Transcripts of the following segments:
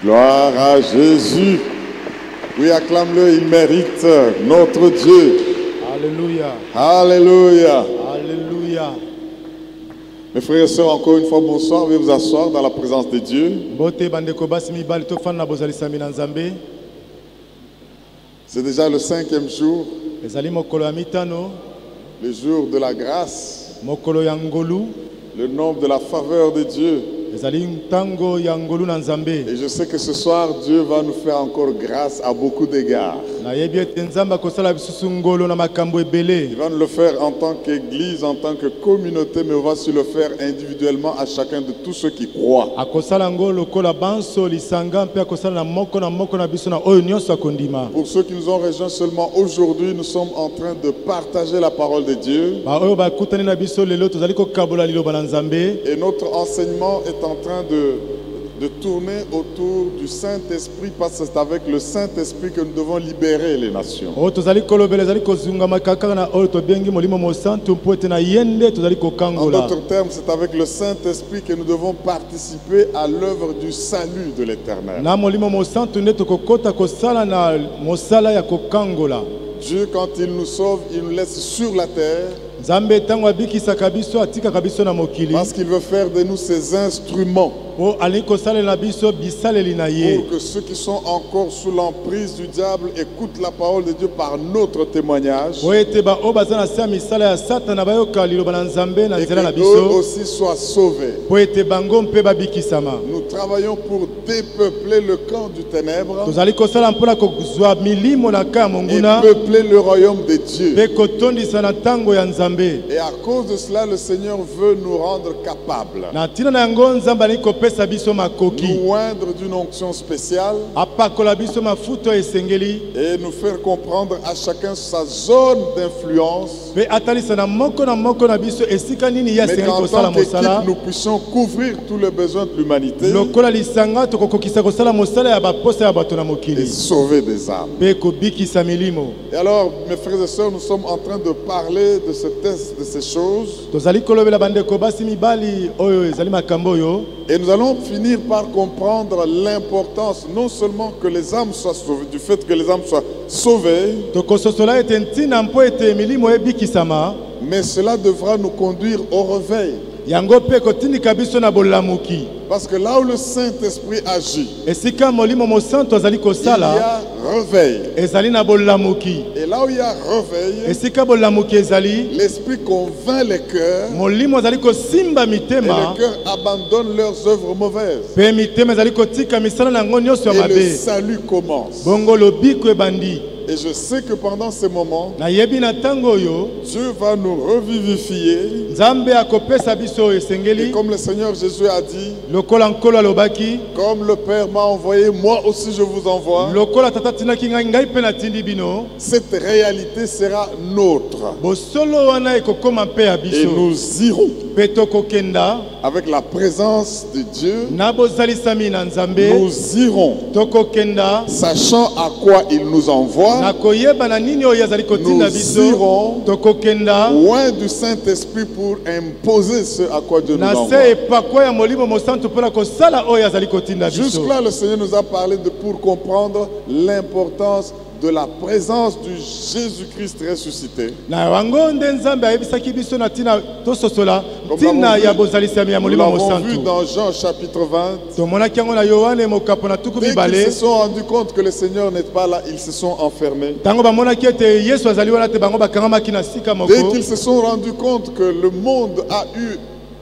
Gloire à Jésus. Oui, acclame-le, il mérite notre Dieu. Alléluia. Alléluia. Alléluia. Mes frères et sœurs, encore une fois, bonsoir. Veuillez vous asseoir dans la présence de Dieu. C'est déjà le 5e jour, le jour de la grâce, le nombre de la faveur de Dieu. Et je sais que ce soir, Dieu va nous faire encore grâce à beaucoup d'égards. Il va nous le faire en tant qu'Église, en tant que communauté, mais on va aussi le faire individuellement à chacun de tous ceux qui croient. Pour ceux qui nous ont rejoints seulement aujourd'hui, nous sommes en train de partager la parole de Dieu. Et notre enseignement est en train de tourner autour du Saint-Esprit, parce que c'est avec le Saint-Esprit que nous devons libérer les nations. En d'autres termes, c'est avec le Saint-Esprit que nous devons participer à l'œuvre du salut de l'Éternel. Dieu, quand il nous sauve, il nous laisse sur la terre. Parce qu'il veut faire de nous ses instruments. Pour que ceux qui sont encore sous l'emprise du diable écoutent la parole de Dieu par notre témoignage. Et qu'eux aussi soient sauvés. Nous travaillons pour dépeupler le camp du ténèbre et peupler le royaume de Dieu. Et à cause de cela, le Seigneur veut nous rendre capables. Nous oindre d'une onction spéciale. Et nous faire comprendre à chacun sa zone d'influence. Mais qu'en tant qu'équipe, nous puissions couvrir tous les besoins de l'humanité. Et sauver des âmes. Et alors, mes frères et sœurs, nous sommes en train de parler de ce test, de ces choses. Et nous allons finir par comprendre l'importance non seulement que les âmes soient sauvées, du fait que les âmes soient sauvées, mais cela devra nous conduire au réveil. Parce que là où le Saint-Esprit agit, il y a réveil. Et là où il y a réveil, l'Esprit convainc les cœurs. Et les cœurs abandonnent leurs œuvres mauvaises. Et le salut commence. Et je sais que pendant ces moments, Dieu va nous revivifier. Et comme le Seigneur Jésus a dit, comme le Père m'a envoyé, moi aussi je vous envoie. Cette réalité sera nôtre. Et nous irons avec la présence de Dieu. Nous irons sachant à quoi il nous envoie. Nous irons loin du Saint-Esprit pour imposer ce à quoi Dieu nous envoie. Jusque-là, le Seigneur nous a parlé pour comprendre l'importance de la présence du Jésus-Christ ressuscité. Nous l'avons vu dans Jean chapitre 20. Dès qu'ils se sont rendus compte que le Seigneur n'est pas là, ils se sont enfermés. Dès qu'ils se sont rendus compte que le monde a eu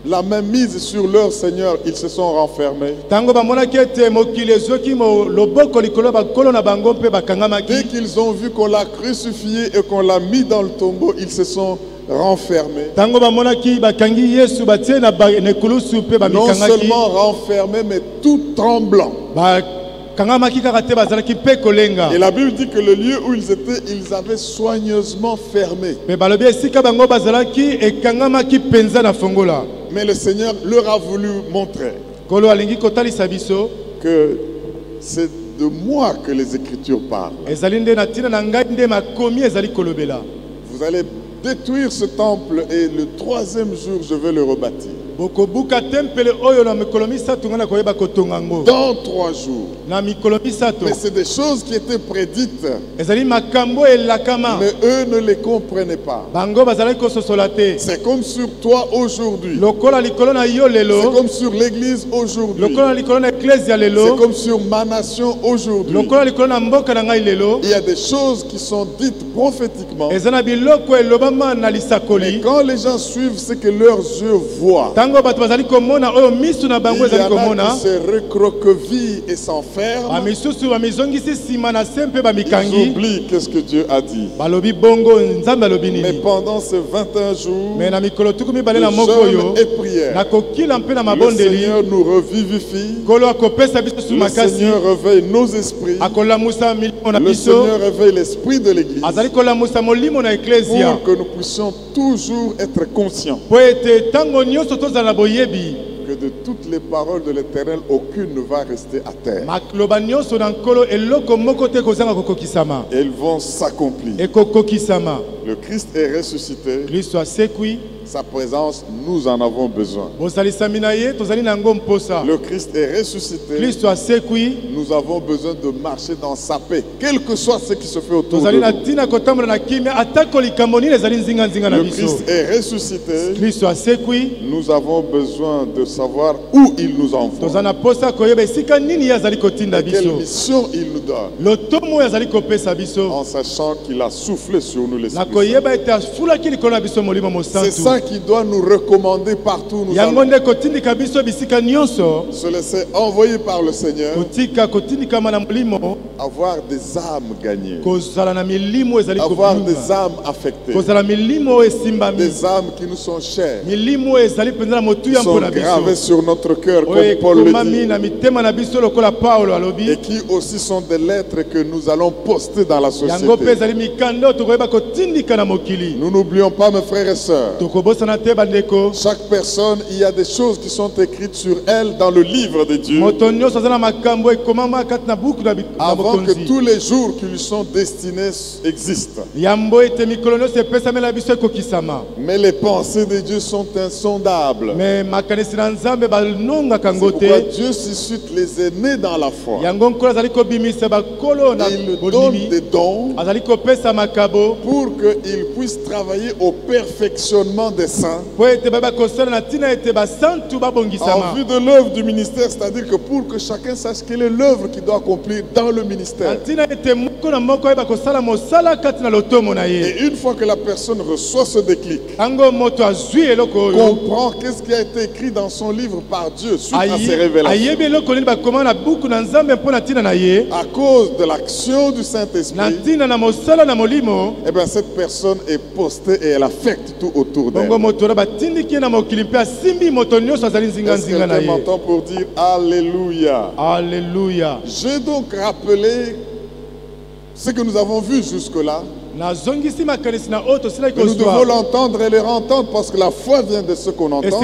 la main mise sur leur Seigneur, ils se sont renfermés. Dès qu'ils ont vu qu'on l'a crucifié et qu'on l'a mis dans le tombeau, ils se sont renfermés. Non seulement renfermés, mais tout tremblant. Et la Bible dit que le lieu où ils étaient, ils avaient soigneusement fermé. Mais le Seigneur leur a voulu montrer que c'est de moi que les Écritures parlent. Vous allez détruire ce temple et le 3e jour, je vais le rebâtir. Dans 3 jours. Mais c'est des choses qui étaient prédites. Mais eux ne les comprenaient pas. C'est comme sur toi aujourd'hui. C'est comme sur l'église aujourd'hui. C'est comme sur ma nation aujourd'hui. Il y a des choses qui sont dites prophétiquement. Mais quand les gens suivent ce que leurs yeux voient, il y en a qui se recroquevillent et s'enferment. Ils oublient qu'est-ce que Dieu a dit. Mais pendant ces 21 jours de jeûne et prière, le Seigneur nous revivifie. Le Seigneur réveille nos esprits. Le Seigneur réveille l'esprit de l'Église pour que nous puissions toujours être conscients que de toutes les paroles de l'Éternel, aucune ne va rester à terre. Elles vont s'accomplir. Le Christ est ressuscité. Sa présence, nous en avons besoin. Le Christ est ressuscité. Nous avons besoin de marcher dans sa paix, quel que soit ce qui se fait autour de nous. Le Christ est ressuscité. Nous avons besoin de savoir où il nous envoie. Quelle mission il nous donne. En sachant qu'il a soufflé sur nous l'Esprit. C'est ça qui doit nous recommander partout. Nous allons se laisser envoyer par le Seigneur. Avoir des âmes gagnées. Avoir des âmes affectées. Des âmes qui nous sont chères. Qui sont gravées sur notre cœur, comme Paul le dit. Et qui aussi sont des lettres que nous allons poster dans la société. Nous n'oublions pas, mes frères et sœurs, chaque personne, il y a des choses qui sont écrites sur elle dans le livre de Dieu. Avant que tous les jours qui lui sont destinés existent. Mais les pensées de Dieu sont insondables. C'est pourquoi Dieu suscite les aînés dans la foi. Et il donne des dons pour qu'ils puissent travailler au perfectionnement des saints en vue de l'œuvre du ministère, c'est-à-dire que pour que chacun sache quelle est l'œuvre qu'il doit accomplir dans le ministère. Et une fois que la personne reçoit ce déclic, comprend qu'est-ce qui a été écrit dans son livre par Dieu suite à ses révélations, à cause de l'action du Saint-Esprit, eh bien cette personne est postée et elle affecte tout autour d'elle. Est-ce que tu m'entends pour dire Alléluia? Alléluia. J'ai donc rappelé ce que nous avons vu jusque-là. Nous devons l'entendre et le entendre parce que la foi vient de ce qu'on entend. Et ce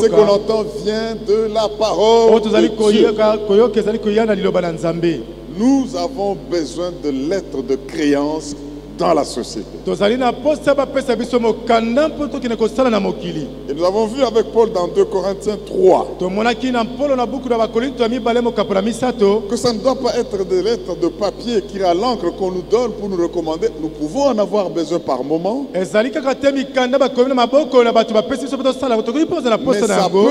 qu'on entend vient de la parole de Dieu. Nous avons besoin de lettres de créance dans la société. Et nous avons vu avec Paul dans 2 Corinthiens 3 que ça ne doit pas être des lettres de papier qui à l'encre qu'on nous donne pour nous recommander. Nous pouvons en avoir besoin par moment, mais ça peut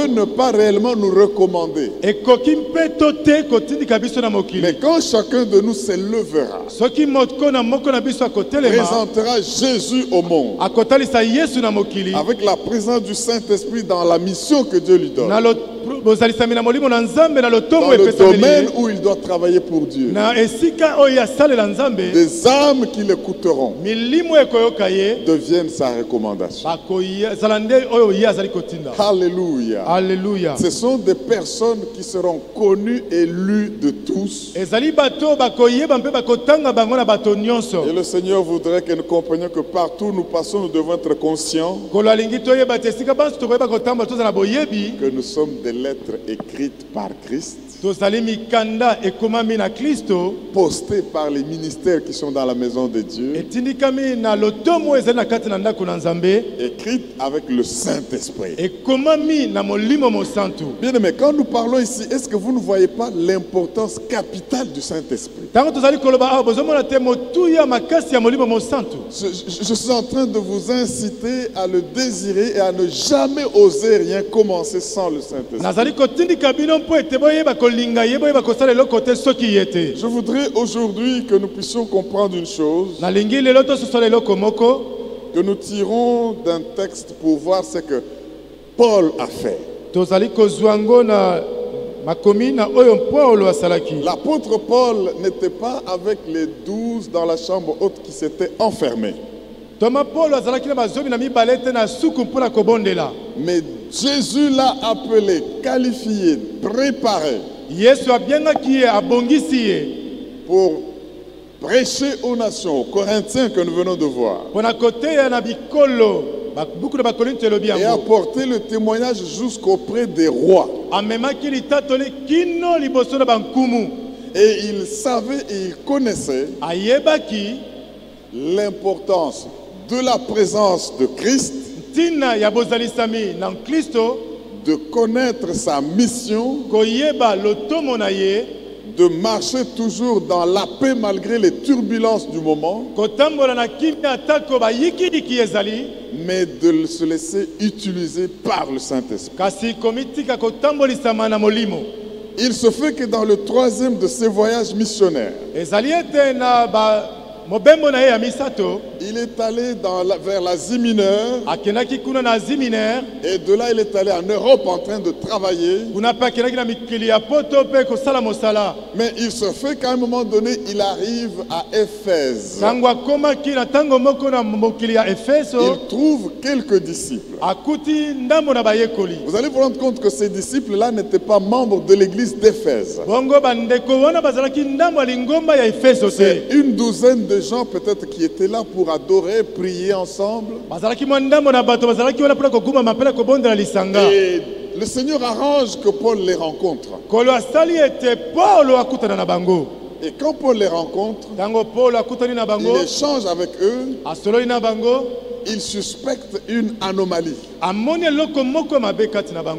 ne pas réellement nous recommander. Mais quand chacun de nous s'élèvera, présentera Jésus au monde avec la présence du Saint-Esprit dans la mission que Dieu lui donne, dans le domaine où il doit travailler pour Dieu, des âmes qui l'écouteront deviennent sa recommandation. Alléluia. Alléluia. Ce sont des personnes qui seront connues et lues de tous. Et le Seigneur voudrait que nous comprenions que partout où nous passons, nous devons être conscients que nous sommes des lettres écrites par Christ posté par les ministères qui sont dans la maison de Dieu, écrite avec le Saint-Esprit. Bien aimé, quand nous parlons ici, est-ce que vous ne voyez pas l'importance capitale du Saint-Esprit? Je suis en train de vous inciter à le désirer et à ne jamais oser rien commencer sans le Saint-Esprit. Je voudrais aujourd'hui que nous puissions comprendre une chose, que nous tirons d'un texte pour voir ce que Paul a fait. L'apôtre Paul n'était pas avec les 12 dans la chambre haute qui s'étaient enfermés. Mais Jésus l'a appelé, qualifié, préparé pour prêcher aux nations, aux Corinthiens que nous venons de voir, et apporter le témoignage jusqu'auprès des rois. Et il savait et il connaissait l'importance de la présence de Christ, de connaître sa mission, de marcher toujours dans la paix malgré les turbulences du moment, mais de se laisser utiliser par le Saint-Esprit. Il se fait que dans le troisième de ses voyages missionnaires, il est allé vers l'Asie mineure, et de là il est allé en Europe en train de travailler. Mais il se fait qu'à un moment donné il arrive à Éphèse. Il trouve quelques disciples. Vous allez vous rendre compte que ces disciples-là n'étaient pas membres de l'église d'Éphèse. C'est une douzaine de gens peut-être qui étaient là pour adorer, prier ensemble. Et le Seigneur arrange que Paul les rencontre. Et quand Paul les rencontre, il échange avec eux. Il suspecte une anomalie.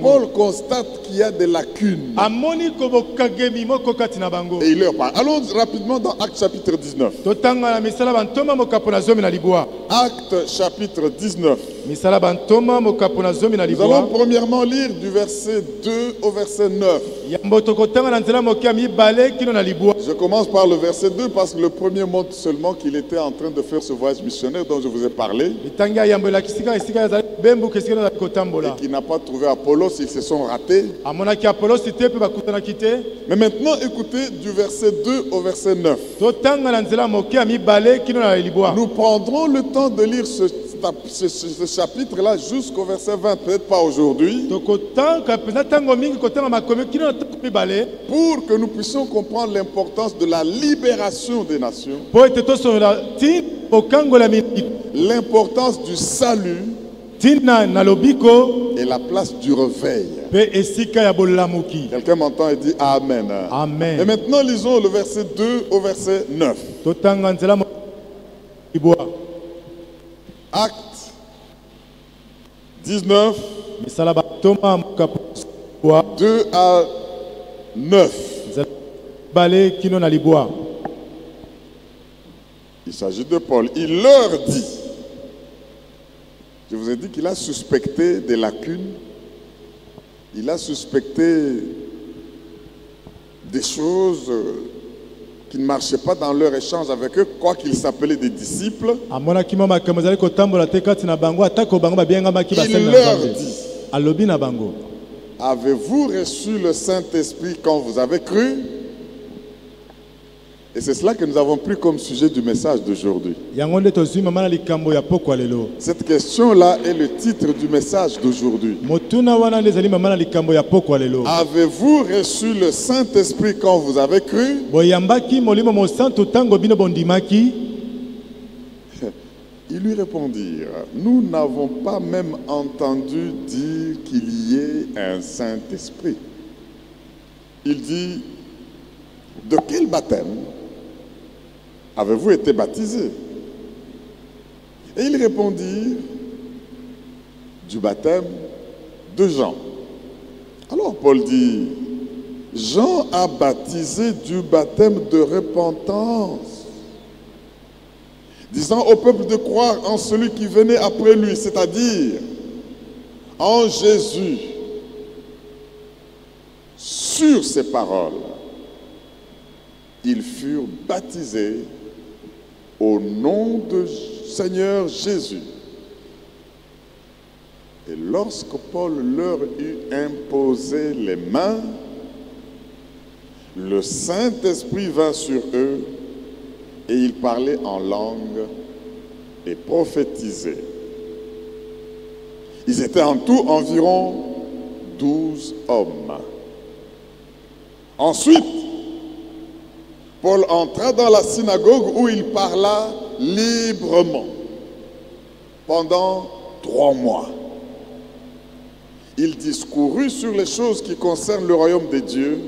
Paul constate qu'il y a des lacunes. Et il leur parle. Allons rapidement dans Actes chapitre 19. Actes chapitre 19. Nous allons premièrement lire du verset 2 au verset 9. Je commence par le verset 2 parce que le premier montre seulement qu'il était en train de faire ce voyage missionnaire dont je vous ai parlé. Et qu'il n'a pas trouvé Apollos, ils se sont ratés. Mais maintenant, écoutez du verset 2 au verset 9. Nous prendrons le temps de lire ce chapitre-là jusqu'au verset 20, peut-être pas aujourd'hui, pour que nous puissions comprendre l'importance de la libération des nations, l'importance du salut et la place du réveil. Quelqu'un m'entend et dit Amen. Amen. Et maintenant, lisons le verset 2 au verset 9. Actes 19, 2 à 9. Il s'agit de Paul. Il leur dit, je vous ai dit qu'il a suspecté des lacunes, il a suspecté des choses qui ne marchaient pas dans leur échange avec eux, quoi qu'ils s'appelaient des disciples. Il leur dit, avez-vous reçu le Saint-Esprit quand vous avez cru? Et c'est cela que nous avons pris comme sujet du message d'aujourd'hui. Cette question-là est le titre du message d'aujourd'hui. Avez-vous reçu le Saint-Esprit quand vous avez cru? Ils lui répondirent, nous n'avons pas même entendu dire qu'il y ait un Saint-Esprit. il dit, de quel baptême avez-vous été baptisé? Et ils répondirent, du baptême de Jean. Alors Paul dit, Jean a baptisé du baptême de repentance, disant au peuple de croire en celui qui venait après lui, c'est-à-dire en Jésus. Sur ces paroles, ils furent baptisés au nom du Seigneur Jésus. Et lorsque Paul leur eut imposé les mains, le Saint-Esprit vint sur eux et ils parlaient en langue et prophétisaient. Ils étaient en tout environ 12 hommes. Ensuite, Paul entra dans la synagogue où il parla librement pendant 3 mois. Il discourut sur les choses qui concernent le royaume de Dieu,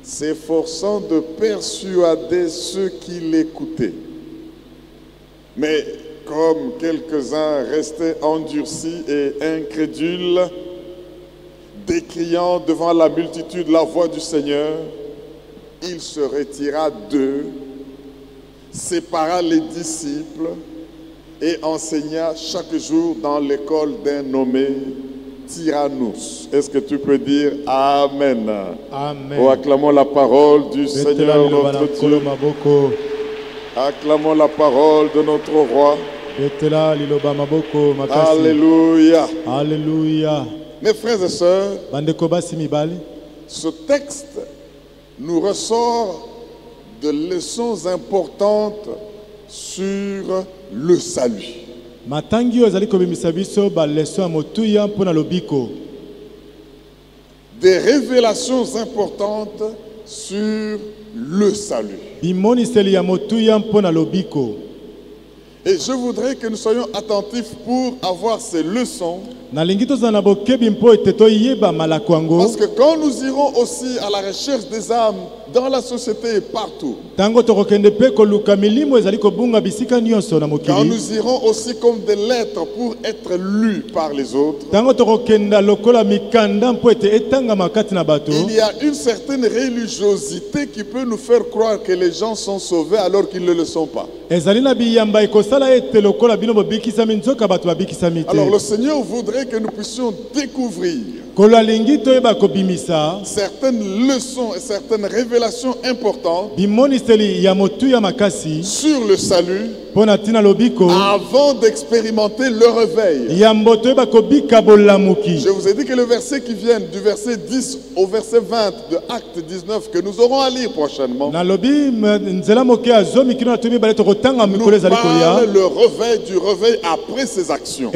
s'efforçant de persuader ceux qui l'écoutaient. Mais comme quelques-uns restaient endurcis et incrédules, décriant devant la multitude la voix du Seigneur, il se retira d'eux, sépara les disciples et enseigna chaque jour dans l'école d'un nommé Tyrannus. Est-ce que tu peux dire Amen? Amen. Oh, acclamons la parole du Seigneur notre Dieu. Acclamons la parole de notre roi. Alléluia. Alléluia. Mes frères et sœurs, ce texte nous ressort de leçons importantes sur le salut. Des révélations importantes sur le salut. Et je voudrais que nous soyons attentifs pour avoir ces leçons. Parce que quand nous irons aussi à la recherche des âmes dans la société et partout, quand nous irons aussi comme des lettres pour être lues par les autres, il y a une certaine religiosité qui peut nous faire croire que les gens sont sauvés alors qu'ils ne le sont pas. Alors le Seigneur voudrait que nous puissions découvrir certaines leçons et certaines révélations importantes sur le salut avant d'expérimenter le réveil. Je vous ai dit que le verset qui vient du verset 10 au verset 20 de Acte 19 que nous aurons à lire prochainement nous parle le réveil du réveil après ses actions.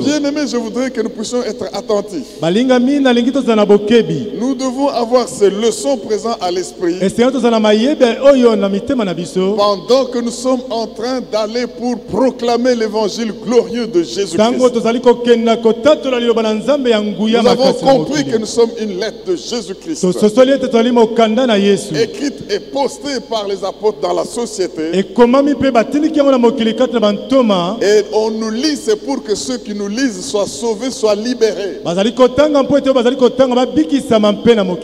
Bien aimé, je voudrais que nous puissions être attentifs. Nous devons avoir ces leçons présentes à l'esprit pendant que nous sommes en train d'aller pour proclamer l'évangile glorieux de Jésus-Christ. Nous avons compris que nous sommes une lettre de Jésus-Christ, écrite et postée par les apôtres dans la société. Et on nous lit, c'est pour que ceux qui nous lisent soient sauvés, soient libérés.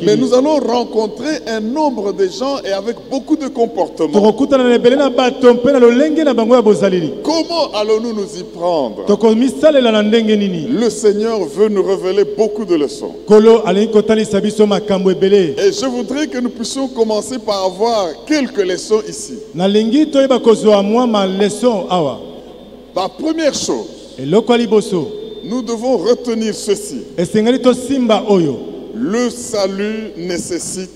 Mais nous allons rencontrer un nombre de gens et avec beaucoup de comportements. Comment allons-nous nous y prendre? Le Seigneur veut nous révéler beaucoup de leçons. Et je voudrais que nous puissions commencer par avoir quelques leçons ici. La première chose, nous devons retenir ceci. Le salut nécessite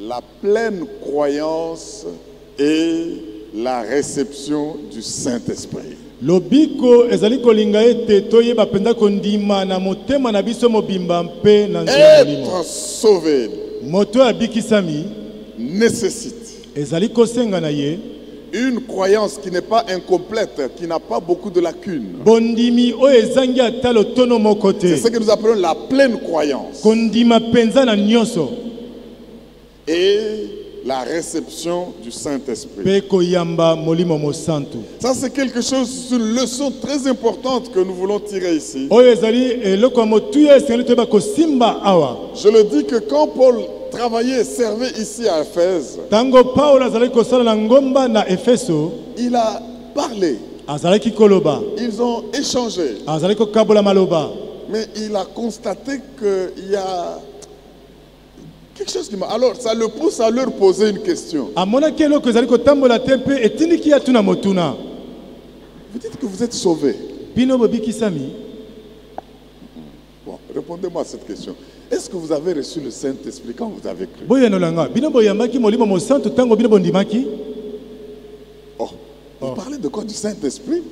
la pleine croyance et la réception du Saint-Esprit. Être sauvé nécessite Une croyance qui n'est pas incomplète, qui n'a pas beaucoup de lacunes. C'est ce que nous appelons la pleine croyance. Et la réception du Saint-Esprit. Ça, c'est quelque chose, une leçon très importante que nous voulons tirer ici. Je le dis que quand Paul travaillait et servait ici à Éphèse, il a parlé. Ils ont échangé. Mais il a constaté qu'il y a quelque chose qui m'a... Alors, ça le pousse à leur poser une question. Vous dites que vous êtes sauvés. Bon, répondez-moi à cette question. Est-ce que vous avez reçu le Saint-Esprit quand vous avez cru? Oh, vous parlez de quoi? Du Saint-Esprit?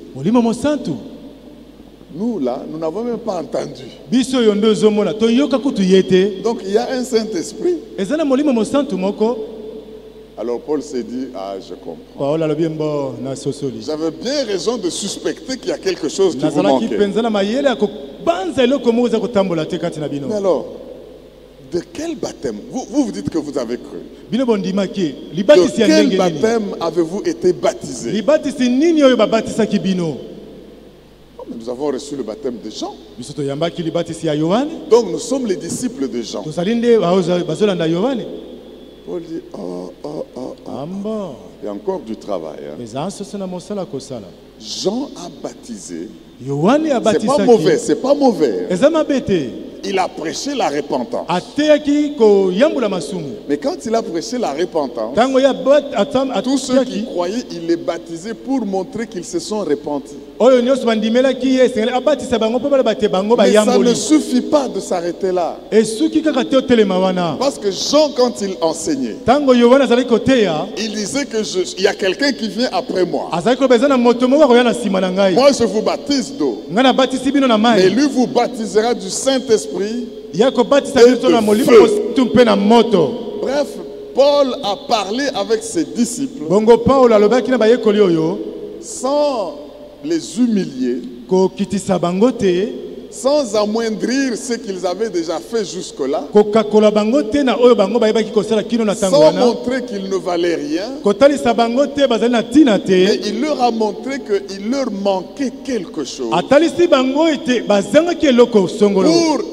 Nous, là, nous n'avons même pas entendu. Donc, il y a un Saint-Esprit. Alors, Paul s'est dit, ah, je comprends. J'avais bien raison de suspecter qu'il y a quelque chose qui vous manquait. Mais alors, de quel baptême? Vous dites que vous avez cru. De quel baptême avez-vous été baptisé? Nous avons reçu le baptême de Jean. Donc nous sommes les disciples de Jean. Paul dit, il y a encore du travail. Jean a baptisé. C'est pas mauvais, c'est pas mauvais. Il a prêché la repentance. Mais quand il a prêché la repentance, tous ceux qui croyaient, il les baptisait pour montrer qu'ils se sont repentis. Mais ça ne suffit pas de s'arrêter là. Parce que Jean, quand il enseignait, il disait qu'il y a quelqu'un qui vient après moi. Moi, je vous baptise d'eau. Mais lui vous baptisera du Saint-Esprit. Bref, Paul a parlé avec ses disciples sans les humilier, sans amoindrir ce qu'ils avaient déjà fait jusque-là, sans montrer qu'ils ne valaient rien. Mais il leur a montré qu'il leur manquait quelque chose pour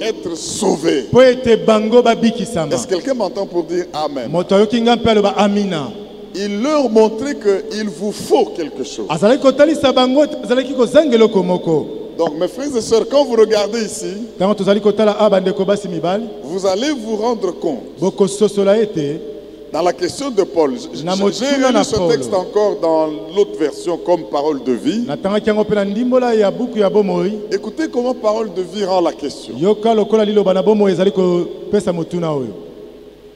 être sauvés. Est-ce que quelqu'un m'entend pour dire Amen? Il leur montrait qu'il vous faut quelque chose. Donc mes frères et sœurs, quand vous regardez ici, vous allez vous rendre compte. Dans la question de Paul, j'ai relu ce texte encore dans l'autre version comme parole de vie. Écoutez comment parole de vie rend la question.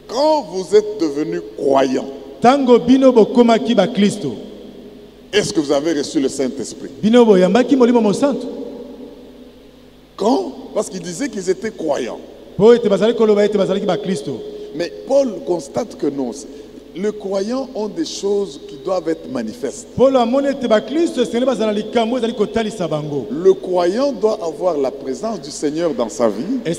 Quand vous êtes devenu croyant, est-ce que vous avez reçu le Saint-Esprit? Quand? Parce qu'il disait qu'ils étaient croyants. Mais Paul constate que non. Les croyants ont des choses qui doivent être manifestes. Le croyant doit avoir la présence du Seigneur dans sa vie. Le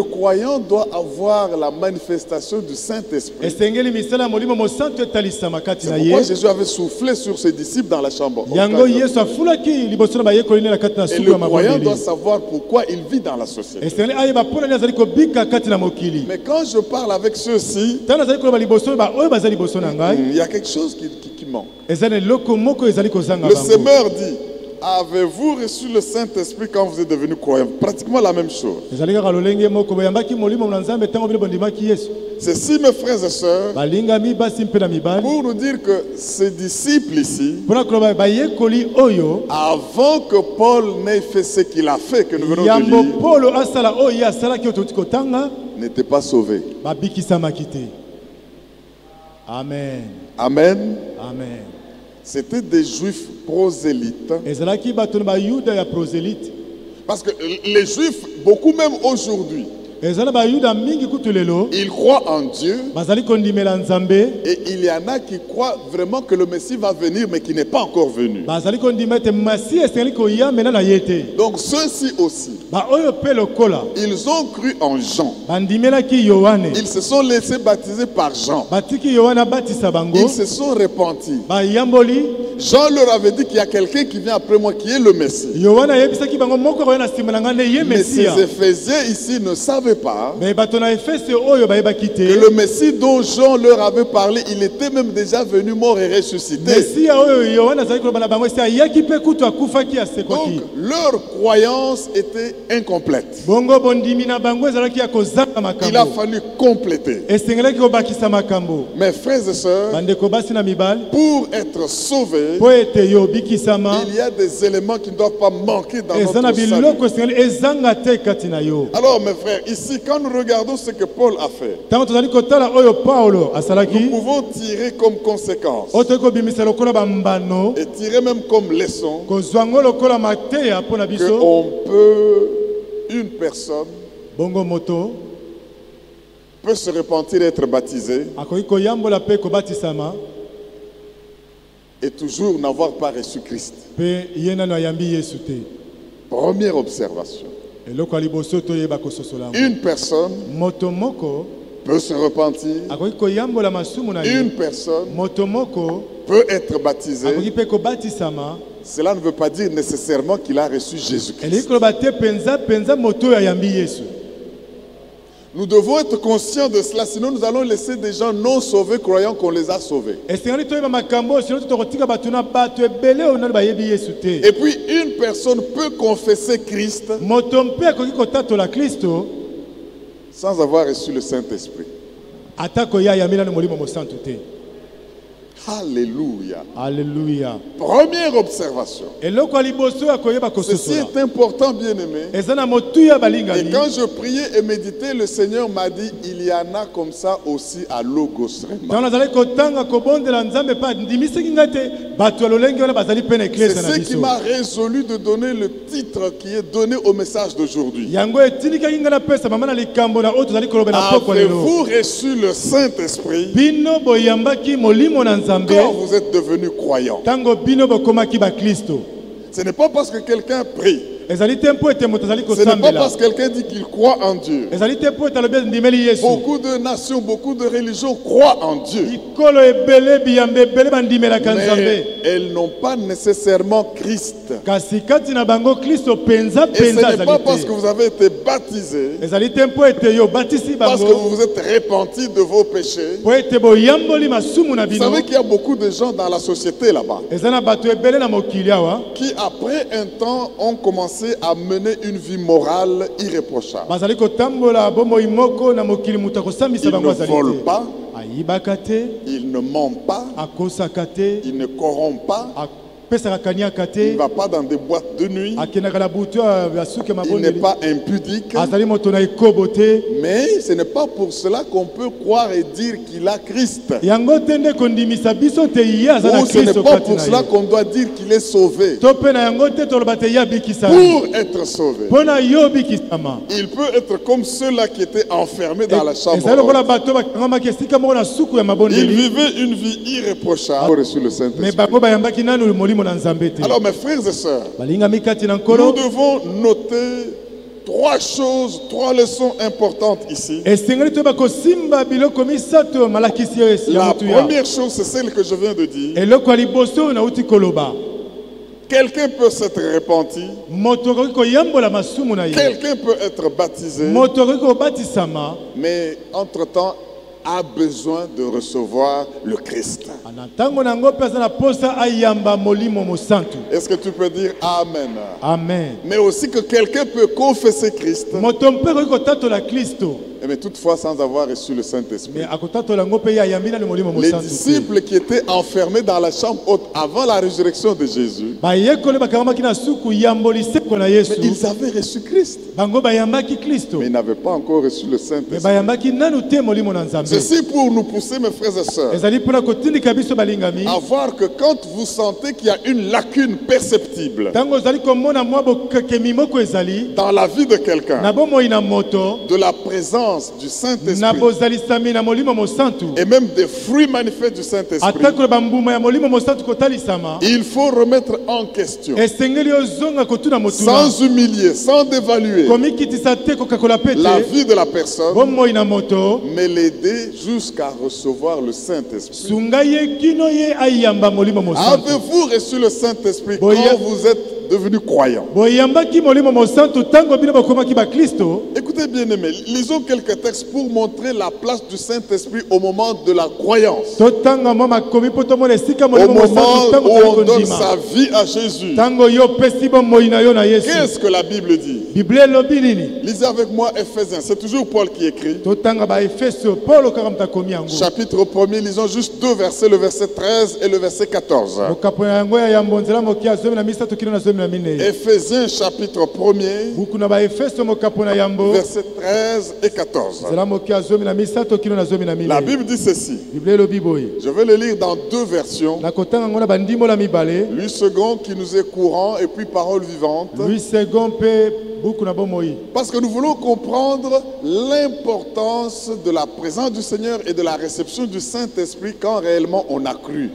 croyant doit avoir la manifestation du Saint-Esprit. C'est pourquoi Jésus avait soufflé sur ses disciples dans la chambre. Et le croyant doit savoir pourquoi il vit dans la société. Mais quand je parle avec ceux-ci, il y a quelque chose qui manque. Le semeur dit, avez-vous reçu le Saint-Esprit quand vous êtes devenu croyant? Pratiquement la même chose. Ceci, mes frères et sœurs, pour nous dire que ces disciples ici, avant que Paul n'ait fait ce qu'il a fait, que nous venons de lire, n'étaient pas sauvés. Amen. Amen. Amen. C'était des juifs prosélytes. Prosélytes. Parce que les juifs, beaucoup même aujourd'hui, Ils croient en Dieu. Et il y en a qui croient vraiment que le Messie va venir mais qui n'est pas encore venu. Donc ceux-ci aussi, ils ont cru en Jean. Ils se sont laissés baptiser par Jean. Ils se sont repentis. Jean leur avait dit qu'il y a quelqu'un qui vient après moi qui est le Messie. Mais ces Éphésiens ici ne savaient pas que le Messie dont Jean leur avait parlé, il était même déjà venu mort et ressuscité. Donc leur croyance était incomplète. Il a fallu compléter. Mes frères et sœurs, pour être sauvés, il y a des éléments qui ne doivent pas manquer dans notre salut. Alors mes frères, ici quand nous regardons ce que Paul a fait, nous pouvons tirer comme conséquence et tirer même comme leçon une personne peut se repentir et être baptisée et toujours n'avoir pas reçu Christ. Première observation. Une personne peut se repentir. Une personne peut être baptisée. Cela ne veut pas dire nécessairement qu'il a reçu Jésus-Christ. Nous devons être conscients de cela, sinon nous allons laisser des gens non sauvés croyant qu'on les a sauvés. Et puis une personne peut confesser Christ sans avoir reçu le Saint-Esprit. Alléluia. Alléluia. Première observation. Ceci est important, bien-aimé. Et quand je priais et méditais, le Seigneur m'a dit, il y en a comme ça aussi à Logos Rema. C'est ce qui m'a résolu de donner le titre qui est donné au message d'aujourd'hui. Avez-vous reçu le Saint-Esprit quand vous êtes devenu croyant? Ce n'est pas parce que quelqu'un prie. Ce n'est pas parce que quelqu'un dit qu'il croit en Dieu. Beaucoup de nations, beaucoup de religions croient en Dieu. Mais elles n'ont pas nécessairement Christ. Et ce n'est pas parce que vous avez été baptisé, parce que vous vous êtes repenti de vos péchés. Vous savez qu'il y a beaucoup de gens dans la société là-bas qui après un temps ont commencé à mener une vie morale irréprochable. Ils ne volent pas, ils ne mentent pas, ils ne corrompent pas, il ne va pas dans des boîtes de nuit, il n'est pas impudique. Mais ce n'est pas pour cela qu'on peut croire et dire qu'il a Christ. Ou ce n'est pas pour cela qu'on doit dire qu'il est sauvé. Pour être sauvé, il peut être comme ceux-là qui étaient enfermés dans la chambre. Ils vivaient une vie irréprochable. Ils ont reçu le Saint-Esprit. Alors mes frères et sœurs, nous devons noter trois choses, trois leçons importantes ici. La première chose, c'est celle que je viens de dire. Quelqu'un peut s'être repenti. Quelqu'un peut être baptisé. Mais entre-temps, a besoin de recevoir le Christ. Est-ce que tu peux dire Amen? Amen. Mais aussi que quelqu'un peut confesser Christ, mais toutefois sans avoir reçu le Saint-Esprit. Les disciples qui étaient enfermés dans la chambre haute avant la résurrection de Jésus, Mais ils avaient reçu Christ. Mais ils n'avaient pas encore reçu le Saint-Esprit. Ceci pour nous pousser, mes frères et sœurs, à voir que quand vous sentez qu'il y a une lacune perceptible dans la vie de quelqu'un, de la présence du Saint-Esprit et même des fruits manifestés du Saint-Esprit, il faut remettre en question, sans humilier, sans dévaluer la vie de la personne, mais l'aider jusqu'à recevoir le Saint-Esprit. Avez-vous reçu le Saint-Esprit quand vous êtes devenu croyant? Écoutez bien aimé, lisons quelques textes pour montrer la place du Saint-Esprit au moment de la croyance. Au moment où on donne sa vie à Jésus. Qu'est-ce que la Bible dit? Lisez avec moi Ephésiens, c'est toujours Paul qui écrit. Chapitre 1er, lisons juste deux versets, le verset 13 et le verset 14. Ephésiens chapitre 1er, versets 13 et 14. La Bible dit ceci. Je vais le lire dans deux versions. Lui second qui nous est courant et puis parole vivante. Parce que nous voulons comprendre l'importance de la présence du Seigneur et de la réception du Saint-Esprit quand réellement on a cru.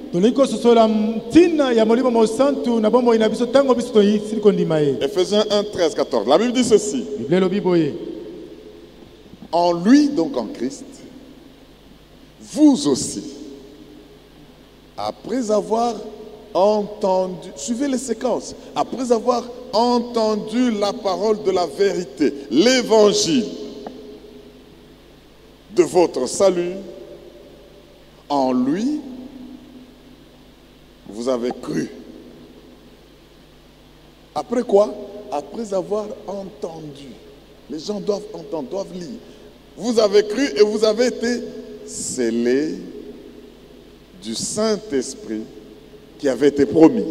Ephésiens 1, 13, 14. La Bible dit ceci. En lui, donc en Christ, vous aussi, après avoir entendu, suivez les séquences, après avoir entendu la parole de la vérité, l'évangile de votre salut, en lui, vous avez cru. Après quoi? Après avoir entendu. Les gens doivent entendre, doivent lire. Vous avez cru et vous avez été scellés du Saint-Esprit qui avait été promis,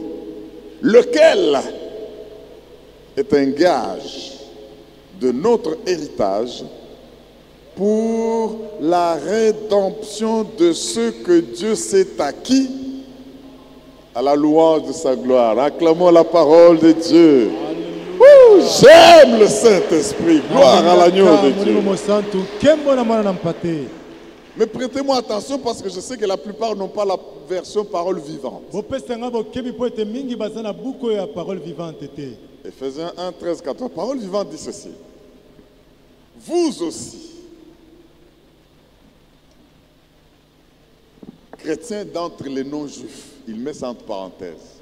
lequel est un gage de notre héritage pour la rédemption de ceux que Dieu s'est acquis à la louange de sa gloire. Acclamons la parole de Dieu. J'aime le Saint-Esprit. Gloire à l'agneau de Dieu. Mais prêtez-moi attention parce que je sais que la plupart n'ont pas la version parole vivante. Ephésiens 1, 13, 14. Parole vivante dit ceci. Vous aussi, chrétiens d'entre les non-juifs, il met ça entre parenthèses.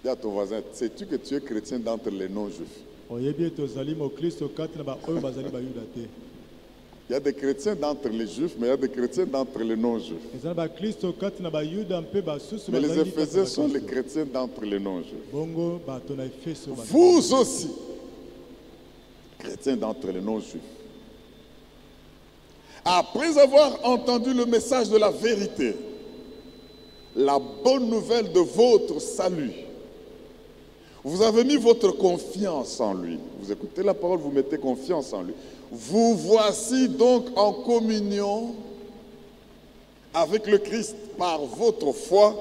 Dis à ton voisin, sais-tu que tu es chrétien d'entre les non-juifs? Il y a des chrétiens d'entre les juifs, mais il y a des chrétiens d'entre les non-juifs. Mais les Éphésiens sont les chrétiens d'entre les non-juifs. Vous aussi, chrétiens d'entre les non-juifs, après avoir entendu le message de la vérité, la bonne nouvelle de votre salut, vous avez mis votre confiance en lui. Vous écoutez la parole, vous mettez confiance en lui. Vous voici donc en communion avec le Christ par votre foi.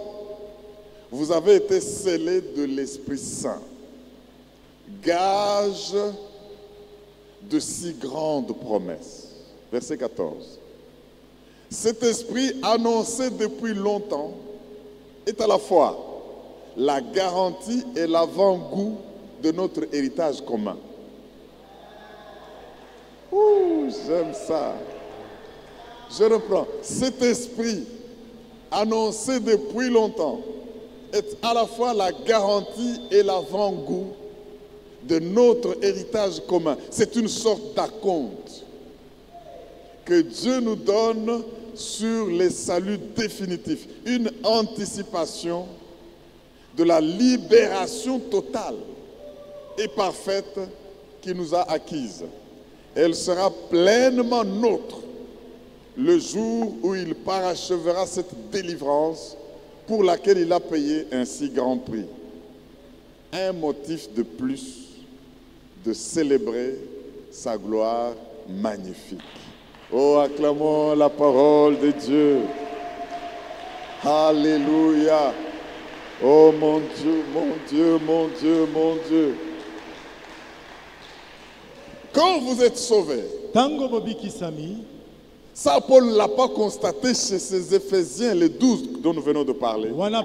Vous avez été scellés de l'Esprit Saint, gage de si grandes promesses. Verset 14. Cet esprit annoncé depuis longtemps est à la fois la garantie et l'avant-goût de notre héritage commun. Ouh, j'aime ça. Je reprends. Cet esprit annoncé depuis longtemps est à la fois la garantie et l'avant-goût de notre héritage commun. C'est une sorte d'acompte que Dieu nous donne sur les saluts définitifs. Une anticipation de la libération totale et parfaite qui nous a acquise. Elle sera pleinement nôtre le jour où il parachèvera cette délivrance pour laquelle il a payé un si grand prix. un motif de plus de célébrer sa gloire magnifique. Oh, acclamons la parole de Dieu. Alléluia. Oh mon Dieu, mon Dieu, mon Dieu, mon Dieu. Quand vous êtes sauvés, ça, Paul ne l'a pas constaté chez ces Éphésiens, les 12 dont nous venons de parler. Il a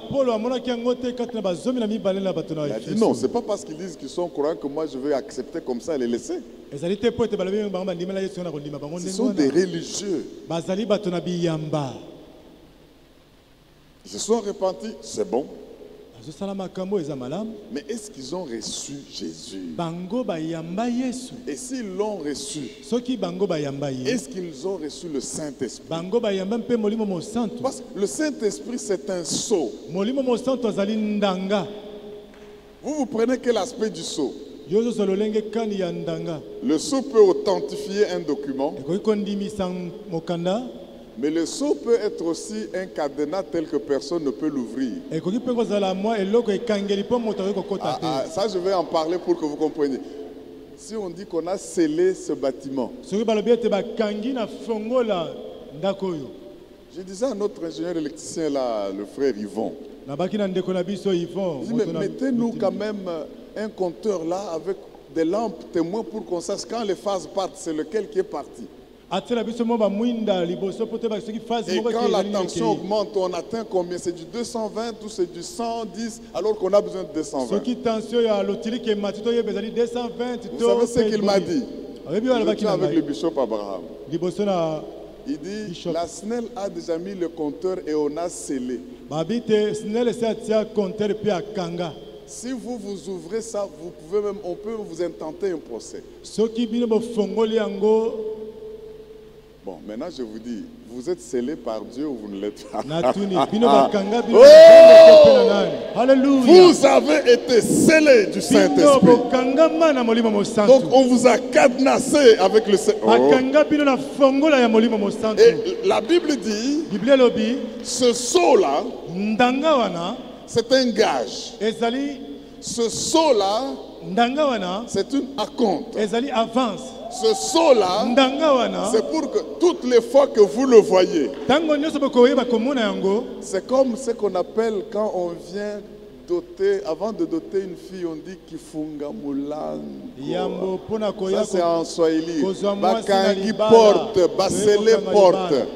dit non, ce n'est pas parce qu'ils disent qu'ils sont croyants que moi je vais accepter comme ça et les laisser. Ce sont des religieux. Ils se sont repentis, c'est bon. Mais est-ce qu'ils ont reçu Jésus? Et s'ils l'ont reçu, est-ce qu'ils ont reçu le Saint-Esprit? Parce que le Saint-Esprit, c'est un sceau. Vous prenez quel aspect du sceau? Le sceau peut authentifier un document. Mais le sceau peut être aussi un cadenas tel que personne ne peut l'ouvrir. Ça, je vais en parler pour que vous compreniez. Si on dit qu'on a scellé ce bâtiment, je disais à notre ingénieur électricien, là, le frère Yvon, mais mettez-nous quand même un compteur là avec des lampes témoins pour qu'on sache quand les phases partent, c'est lequel qui est parti. Et quand la tension augmente, on atteint combien? C'est du 220 ou c'est du 110 alors qu'on a besoin de 220? Vous savez ce qu'il m'a dit? Avec le bishop Abraham. Il dit, la SNEL a déjà mis le compteur et on a scellé. Si vous ouvrez ça, vous pouvez même, on peut vous intenter un procès. Bon, maintenant je vous dis, vous êtes scellés par Dieu ou vous ne l'êtes pas? Vous avez été scellés du Saint-Esprit. Donc on vous a cadenassé avec le Saint-Esprit. Et la Bible dit, ce sceau-là, c'est un gage. Ce sceau-là, c'est une acompte. Ce sceau-là, c'est pour que toutes les fois que vous le voyez, c'est comme ce qu'on appelle quand on vient doter, avant de doter une fille, on dit kifunga mulango. Ça c'est en Swahili. Bakangi porte, basele porte.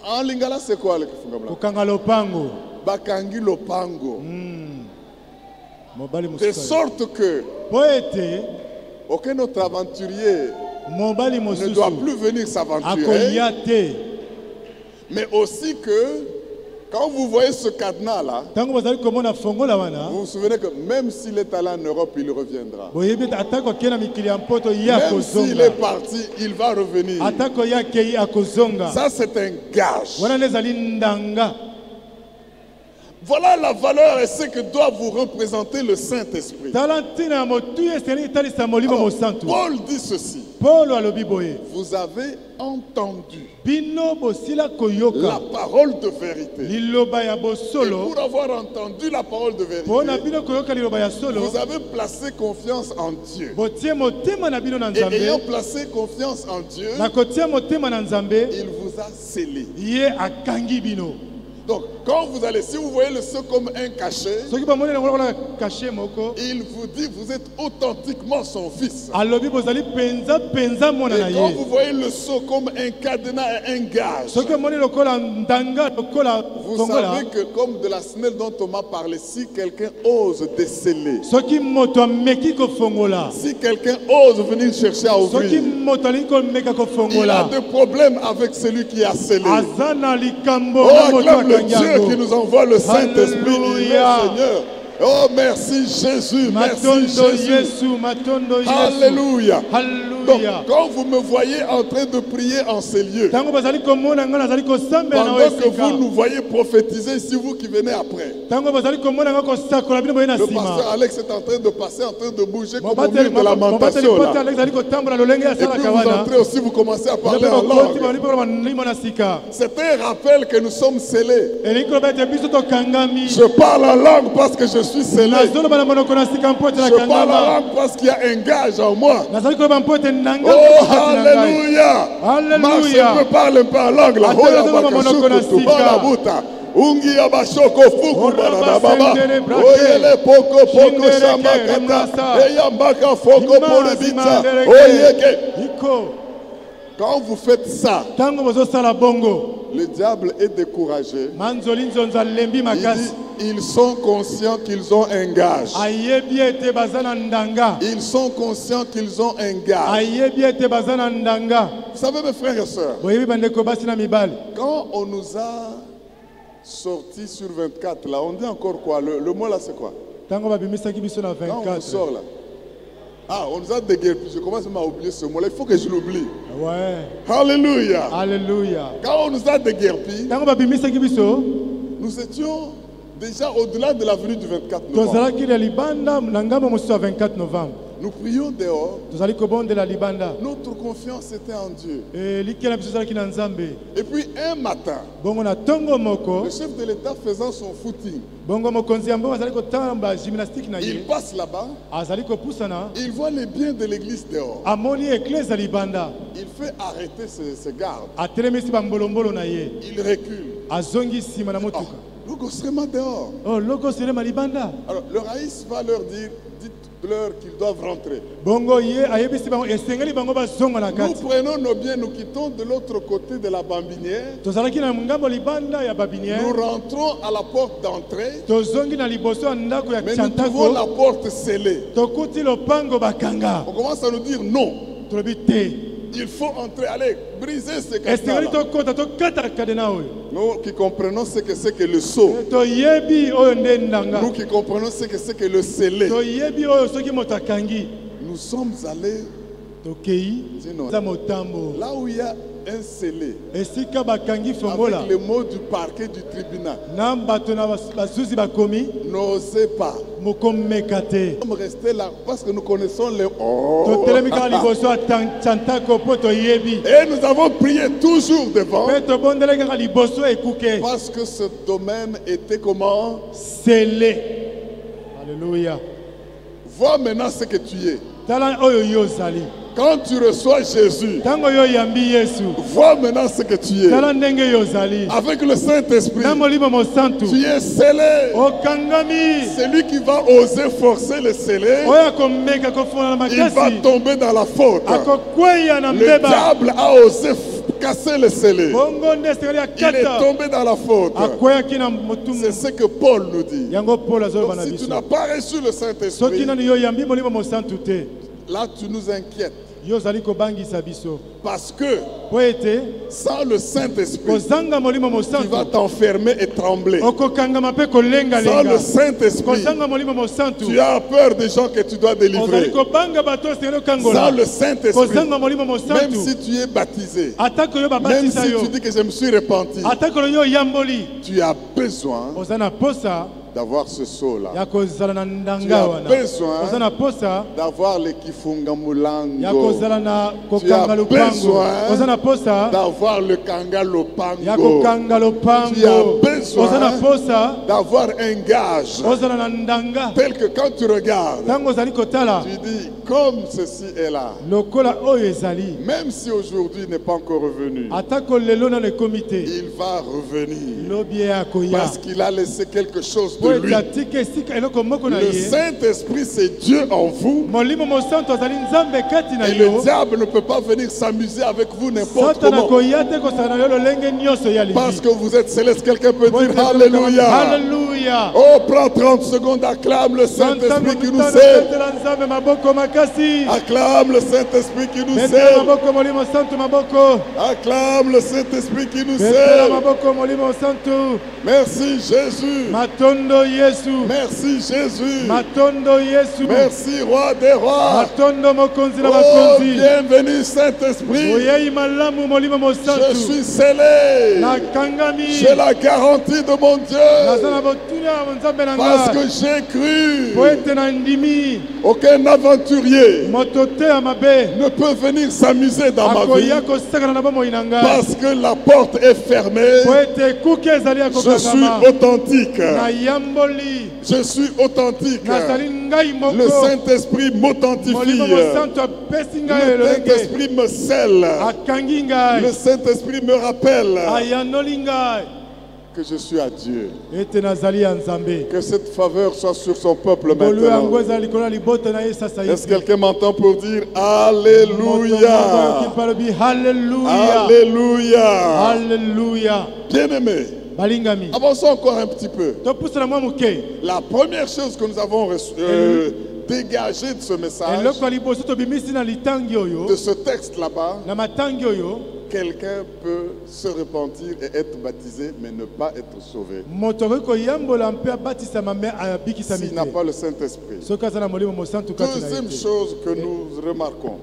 En lingala c'est quoi le kifunga mulango? Bakangi lopango. De sorte que aucun autre aventurier ne doit plus venir s'aventurer. Mais aussi que quand vous voyez ce cadenas-là, vous vous souvenez que même s'il est allé en Europe, il reviendra. Même s'il est parti, il va revenir. Ça, c'est un gage. Voilà la valeur et ce que doit vous représenter le Saint-Esprit. Paul dit ceci. Vous avez entendu la parole de vérité. Et pour avoir entendu la parole de vérité, vous avez placé confiance en Dieu. Et ayant placé confiance en Dieu, il vous a scellé. Donc, quand vous allez, si vous voyez le sceau comme un cachet, il vous dit, vous êtes authentiquement son fils. Et quand vous voyez le sceau comme un cadenas et un gage, vous savez que comme de la SNEL dont on m'a parlé, si quelqu'un ose déceler, si quelqu'un ose venir chercher à ouvrir, il a des problèmes avec celui qui a scellé. Oh, acclame le Dieu qui nous envoie le Saint-Esprit, il est Seigneur. Oh, merci Jésus, merci Jésus. Alléluia. Donc, quand vous me voyez en train de prier en ces lieux, pendant que vous nous voyez prophétiser, c'est vous qui venez après. Le pasteur Alex est en train de passer, en train de bouger comme au mur de lamentation. Là. Et puis vous entrez aussi, vous commencez à parler en langue. C'est un rappel que nous sommes scellés. Je parle en langue parce que je suis scellé. Je parle en langue parce qu'il y a un gage en moi. Oh, alléluia. Marche un peu, parle un peu en langue. La Ungi abashoko fuku barada baba. Oyele poko poko shamakata. Eyambaka foko polebita. Oyeke. Quand vous faites ça, le diable est découragé. Ils sont conscients qu'ils ont un gage. Ils sont conscients qu'ils ont un gage. Vous savez mes frères et sœurs, quand on nous a sorti sur 24, là, on dit encore quoi? Le mot là c'est quoi? Quand on sort là. Ah, on nous a déguerpi. Je commence à oublier ce mot là. Il faut que je l'oublie. Ouais. Alléluia. Alléluia. Quand on nous a déguerpi, nous étions déjà au-delà de la venue du 24 novembre. Nous prions dehors. Notre confiance était en Dieu. Et puis un matin, le chef de l'État faisant son footing, il passe là-bas, il voit les biens de l'église dehors. Il fait arrêter ses gardes. Il recule. Dehors. Alors le raïs va leur dire, dites-leur qu'ils doivent rentrer. Nous prenons nos biens, nous quittons de l'autre côté de la bambinière. Nous rentrons à la porte d'entrée. Mais nous trouvons la porte scellée. On commence à nous dire non. Il faut entrer, allez, briser ce cadenas. Nous qui comprenons ce que c'est que le sceau. Nous qui comprenons ce que c'est que le scellé. Nous sommes allés là où il y a un scellé, avec le mot du parquet du tribunal. N'osez pas. Nous sommes restés là parce que nous connaissons les et nous avons prié toujours devant parce que ce domaine était comment? Scellé. Alléluia. Vois maintenant ce que tu es. Quand tu reçois Jésus, vois maintenant ce que tu es. Avec le Saint-Esprit, tu es scellé. Celui qui va oser forcer le scellé, il va tomber dans la faute. Le diable a osé casser le scellé. Il est tombé dans la faute. C'est ce que Paul nous dit. Donc, si tu n'as pas reçu le Saint-Esprit, là tu nous inquiètes. Parce que sans le Saint-Esprit, tu vas t'enfermer et trembler. Sans le Saint-Esprit, tu as peur des gens que tu dois délivrer. Sans le Saint-Esprit, même si tu es baptisé, même si tu dis que je me suis repenti, tu as besoin d'avoir ce saut-là. Tu as besoin d'avoir le kifungamulango. Tu as besoin d'avoir le kangalopango. Tu as besoin d'avoir un gage tel que quand tu regardes, tu dis comme ceci est là. Même si aujourd'hui n'est pas encore revenu, il va revenir parce qu'il a laissé quelque chose de lui. Le Saint-Esprit, c'est Dieu en vous. Et le diable ne peut pas venir s'amuser avec vous n'importe comment. Parce que vous êtes céleste. Quelqu'un peut dire Alléluia. Alléluia. Oh, prends 30 secondes, acclame le Saint-Esprit qui nous sait. Acclame le Saint-Esprit qui nous sait. Acclame le Saint-Esprit qui nous sait. Merci Jésus. Merci Jésus. Merci Roi des Rois. Oh, bienvenue Saint-Esprit. Je suis scellé. J'ai la garantie de mon Dieu. Parce que j'ai cru. Aucun aventurier ne peut venir s'amuser dans ma vie. Parce que la porte est fermée. Je suis authentique. Je suis authentique. Le Saint-Esprit m'authentifie. Le Saint-Esprit me scelle. Le Saint-Esprit me rappelle que je suis à Dieu. Que cette faveur soit sur son peuple maintenant. Est-ce que quelqu'un m'entend pour dire Alléluia? Alléluia. Alléluia. Bien-aimé, avançons encore un petit peu. La première chose que nous avons dégagée de ce message, de ce texte là-bas, quelqu'un peut se repentir et être baptisé, mais ne pas être sauvé s'il n'a pas le Saint-Esprit. Deuxième chose que nous remarquons,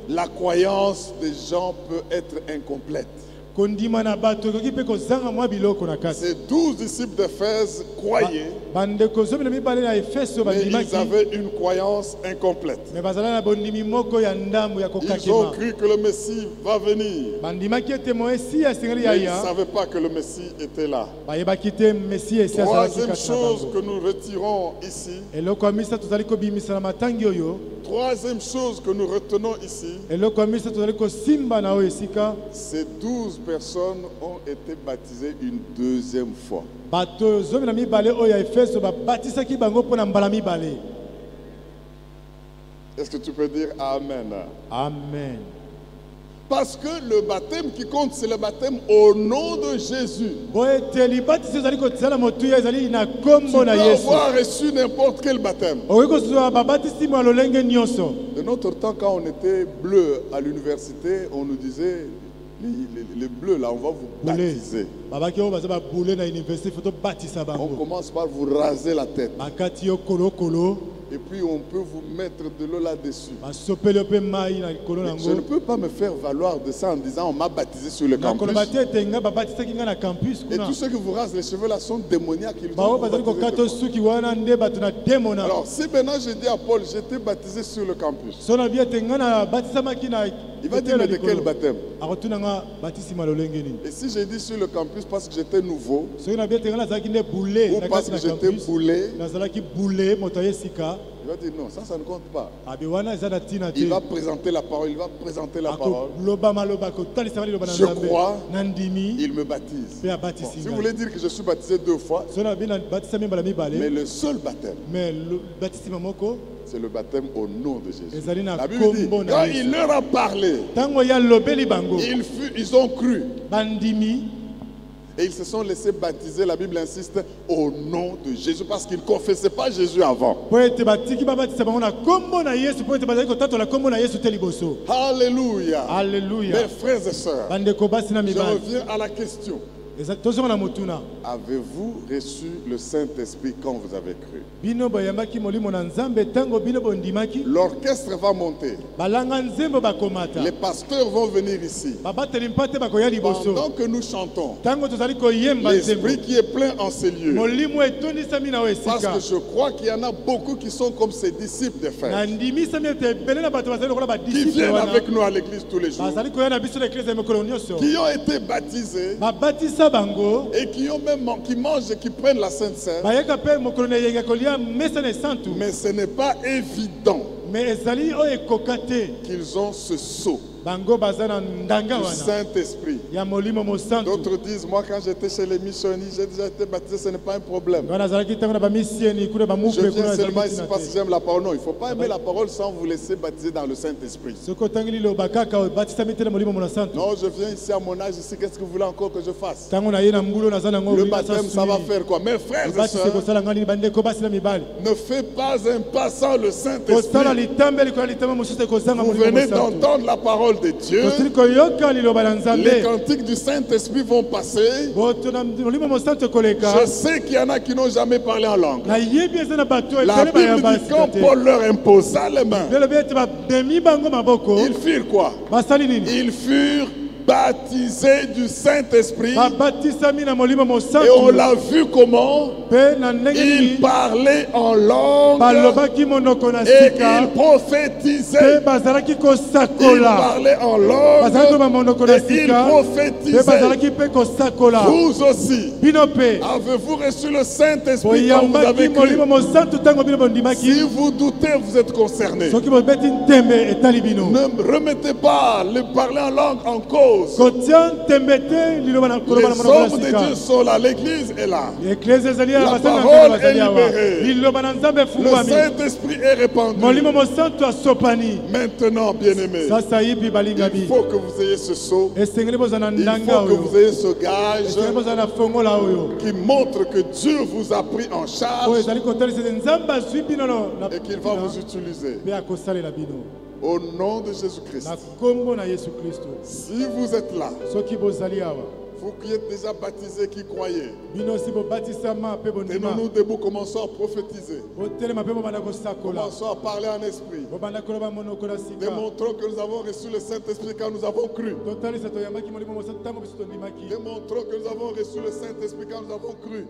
la croyance des gens peut être incomplète. Ces 12 disciples d'Éphèse croyaient, mais ils avaient une croyance incomplète. Ils ont cru que le Messie va venir, mais ils ne savaient pas que le Messie était là. Troisième chose que nous retirons ici, troisième chose que nous retenons ici, ces 12 personnes ont été baptisées une deuxième fois. Est-ce que tu peux dire Amen? Amen. Parce que le baptême qui compte, c'est le baptême au nom de Jésus. Tu peux avoir reçu n'importe quel baptême. De notre temps, quand on était bleu à l'université, on nous disait, les bleus là, on va vous baptiser. On commence par vous raser la tête. Et puis on peut vous mettre de l'eau là-dessus. Je ne peux pas me faire valoir de ça en disant on m'a baptisé sur le campus. Et tous ceux qui vous rasent les cheveux là sont démoniaques. Alors si maintenant je dis à Paul, j'étais baptisé sur le campus, il va dire mais de quel baptême? Et si j'ai dit sur le campus parce que j'étais nouveau, ou parce que j'étais boulé, il va dire non, ça ne compte pas. Il va présenter la parole, il va présenter la parole. Je crois, il me baptise. Bon, si vous voulez dire que je suis baptisé 2 fois, mais le seul baptême, c'est le baptême au nom de Jésus. La Bible dit, quand il leur a parlé, ils ont cru. Et ils se sont laissés baptiser, la Bible insiste, au nom de Jésus, parce qu'ils ne confessaient pas Jésus avant. Alléluia. Alléluia. Mes frères et sœurs, je reviens à la question. Avez-vous reçu le Saint-Esprit quand vous avez cru? L'orchestre va monter. Les pasteurs vont venir ici. Pendant que nous chantons, l'Esprit qui est plein en ces lieux. Parce que je crois qu'il y en a beaucoup qui sont comme ces disciples d'Éphèse, qui viennent avec nous à l'église tous les jours, qui ont été baptisés et qui mangent et qui prennent la Sainte Seine. Mais ce n'est pas évident qu'ils ont ce sceau. du Saint-Esprit. D'autres disent, moi quand j'étais chez les missionnistes, j'ai déjà été baptisé, ce n'est pas un problème. Je viens seulement ici parce que j'aime la parole. Non, il ne faut pas aimer la parole sans vous laisser baptiser dans le Saint-Esprit. Non, je viens ici à mon âge, ici, qu'est-ce que vous voulez encore que je fasse? Le baptême, ça va faire quoi? Mes frères et sœurs, ne fais pas un pas sans le Saint-Esprit. Vous venez d'entendre la parole de Dieu. Les cantiques du Saint-Esprit vont passer. Je sais qu'il y en a qui n'ont jamais parlé en langue. La Bible dit quand Paul leur imposa les mains, ils firent quoi? Ils furent baptisés du Saint-Esprit. Et on l'a vu comment il parlait en langue et il prophétisait. Il parlait en langue et il prophétisait. Vous aussi, avez-vous reçu le Saint-Esprit quand vous avez cru? Si vous doutez, vous êtes concernés. Ne remettez pas le parler en langue en cause. Les hommes de Dieu sont là, l'église est là. La parole est libérée. Le Saint-Esprit est répandu. Maintenant, bien-aimés, il faut que vous ayez ce sceau. Il faut que vous ayez ce gage qui montre que Dieu vous a pris en charge et qu'il va vous utiliser. Au nom de Jésus-Christ. Si vous êtes là, vous qui êtes déjà baptisés, qui croyez, tenons-nous debout, commençons à prophétiser. Commençons à parler en esprit. Démontrons que nous avons reçu le Saint-Esprit quand nous avons cru. Démontrons que nous avons reçu le Saint-Esprit quand nous avons cru.